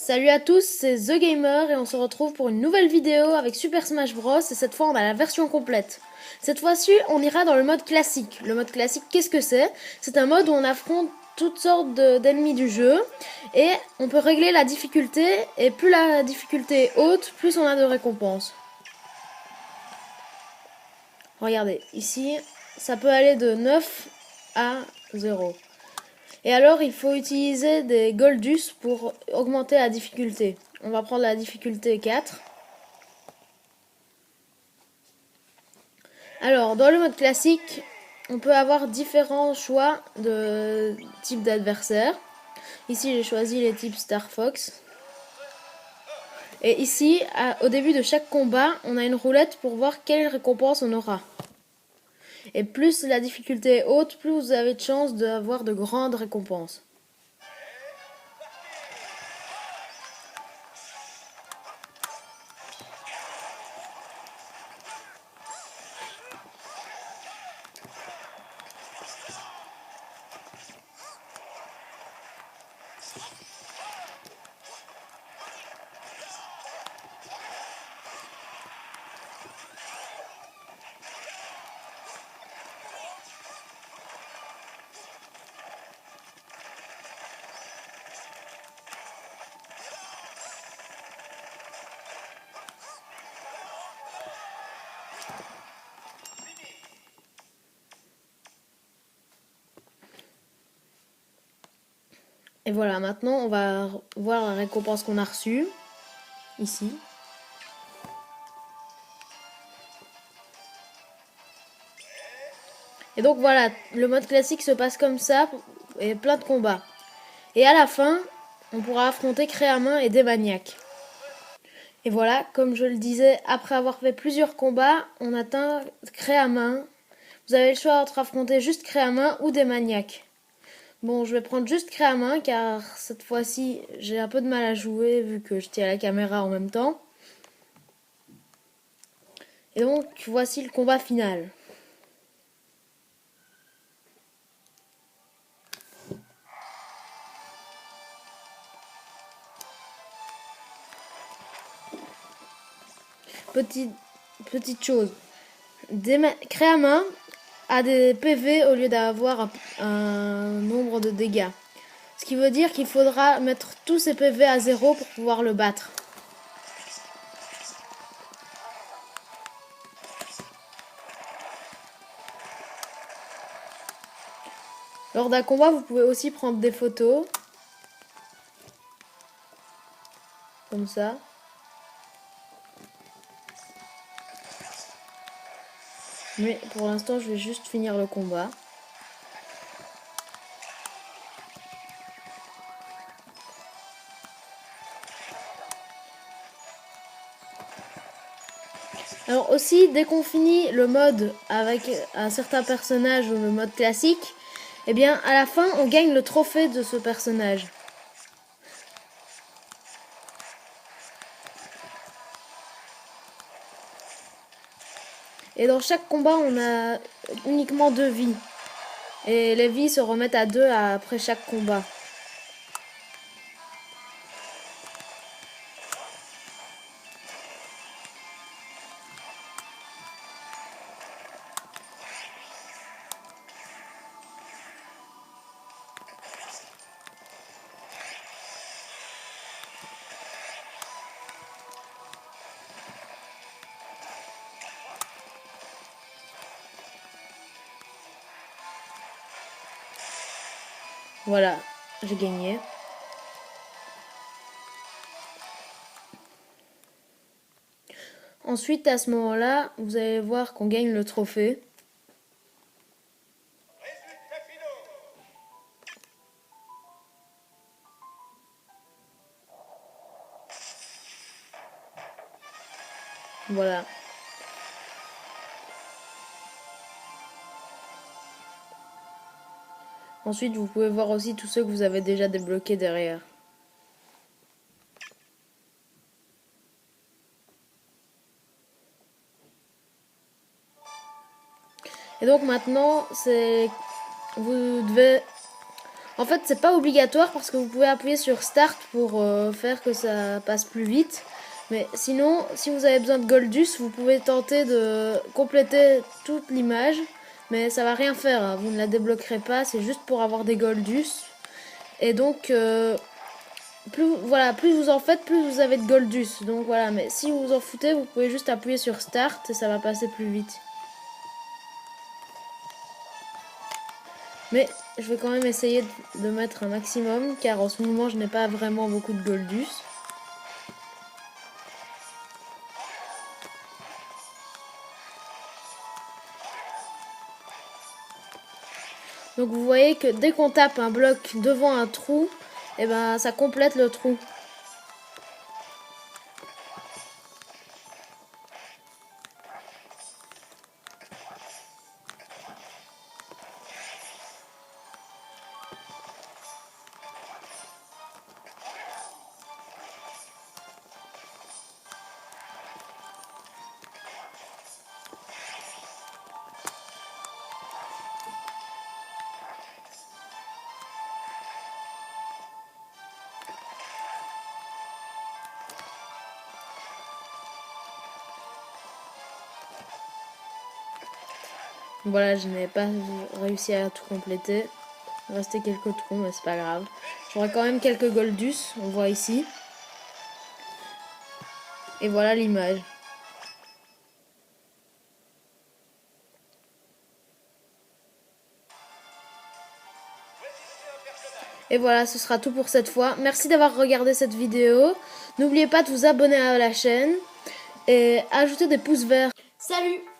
Salut à tous, c'est The Gamer et on se retrouve pour une nouvelle vidéo avec Super Smash Bros. Et cette fois on a la version complète. Cette fois-ci on ira dans le mode classique. Le mode classique, qu'est-ce que c'est? C'est un mode où on affronte toutes sortes d'ennemis du jeu et on peut régler la difficulté, et plus la difficulté est haute, plus on a de récompenses. Regardez, ici ça peut aller de 9 à 0. Et alors, il faut utiliser des Goldus pour augmenter la difficulté. On va prendre la difficulté 4. Alors, dans le mode classique, on peut avoir différents choix de type d'adversaire. Ici, j'ai choisi les types Star Fox. Et ici, au début de chaque combat, on a une roulette pour voir quelle récompense on aura. Et plus la difficulté est haute, plus vous avez de chances d'avoir de grandes récompenses. Et voilà, maintenant on va voir la récompense qu'on a reçue, ici. Et donc voilà, le mode classique se passe comme ça, et plein de combats. Et à la fin, on pourra affronter Créamin et des maniaques. Et voilà, comme je le disais, après avoir fait plusieurs combats, on atteint Créamin. Vous avez le choix entre affronter juste Créamin ou des maniaques. Bon, je vais prendre juste Créamin car cette fois-ci, j'ai un peu de mal à jouer vu que je tiens la caméra en même temps. Et donc, voici le combat final. Petite chose. Créamin a des PV au lieu d'avoir un nombre de dégâts. Ce qui veut dire qu'il faudra mettre tous ses PV à 0 pour pouvoir le battre. Lors d'un combat, vous pouvez aussi prendre des photos. Comme ça. Mais pour l'instant, je vais juste finir le combat. Alors aussi, dès qu'on finit le mode avec un certain personnage ou le mode classique, eh bien à la fin, on gagne le trophée de ce personnage. Et dans chaque combat, on a uniquement 2 vies. Et les vies se remettent à 2 après chaque combat. Voilà, j'ai gagné. Ensuite, à ce moment-là, vous allez voir qu'on gagne le trophée. Voilà. Ensuite, vous pouvez voir aussi tous ceux que vous avez déjà débloqués derrière. Et donc maintenant, vous devez En fait, c'est pas obligatoire parce que vous pouvez appuyer sur Start pour faire que ça passe plus vite. Mais sinon, si vous avez besoin de Goldus, vous pouvez tenter de compléter toute l'image. Mais ça va rien faire, hein. Vous ne la débloquerez pas, c'est juste pour avoir des Goldus. Et donc, plus vous en faites, plus vous avez de Goldus. Donc voilà, mais si vous vous en foutez, vous pouvez juste appuyer sur Start et ça va passer plus vite. Mais je vais quand même essayer de mettre un maximum, car en ce moment je n'ai pas vraiment beaucoup de Goldus. Donc vous voyez que dès qu'on tape un bloc devant un trou, et ben ça complète le trou. Voilà, je n'ai pas réussi à tout compléter. Il restait quelques trous, mais c'est pas grave. J'aurai quand même quelques Goldus, on voit ici. Et voilà l'image. Et voilà, ce sera tout pour cette fois. Merci d'avoir regardé cette vidéo. N'oubliez pas de vous abonner à la chaîne et ajouter des pouces verts. Salut!